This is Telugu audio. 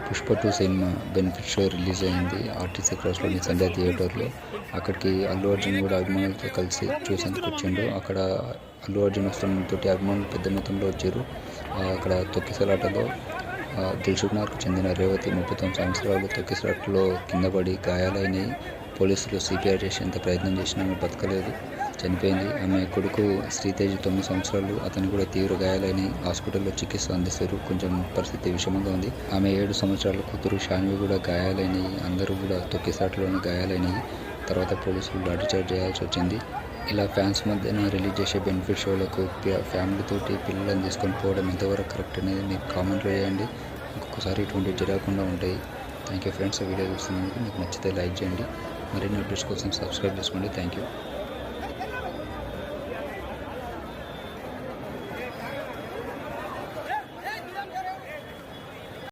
Pushpa 2 cinema benefit show release అయింది ఆర్టీసీ క్రాస్లోని సంధ్యా థియేటర్లో. అక్కడికి అల్లు అర్జున్ కూడా అభిమానులతో కలిసి చూసేందుకు వచ్చిండు. అక్కడ అల్లు అర్జున్ వస్తుండటంతో అభిమానులు పెద్ద మొత్తంలో వచ్చారు. అక్కడ తొక్కిసలాటలో దిల్సుఖ్నగర్కు చెందిన రేవతి 39 సంవత్సరాలు తొక్కిసలాటలో కింద పడి గాయాలైనవి. పోలీసులు సిపిఆర్ చేసేంత ప్రయత్నం చేసినా ఆమె బతకలేదు, చనిపోయింది. ఆమె కొడుకు శ్రీతేజ్ 9 సంవత్సరాలు, అతనికి కూడా తీవ్ర గాయాలని హాస్పిటల్లో చికిత్స అందిస్తారు. కొంచెం పరిస్థితి విషమంగా ఉంది. ఆమె 7 సంవత్సరాల కూతురు షాన్వి కూడా గాయాలైనవి. అందరూ కూడా తొక్కిసలాటలోనే గాయాలైనవి. తర్వాత పోలీసులు లాఠీచార్జ్ చేయాల్సి వచ్చింది. ఇలా ఫ్యాన్స్ మధ్యన రిలీజ్ చేసే బెనిఫిట్ షోలకు ఫ్యామిలీతోటి పిల్లలను తీసుకొని పోవడం ఎంతవరకు కరెక్ట్ అనేది మీరు కామెంట్లో చేయండి. ఇంకొకసారి ఇటువంటి జరగకుండా ఉంటాయి. Thank you friends. వీడియో చూస్తున్నందుకు మీకు నచ్చితే లైక్ చేయండి. మరిన్ని అప్డేట్స్ కోసం సబ్స్క్రైబ్ చేసుకోండి. Thank you.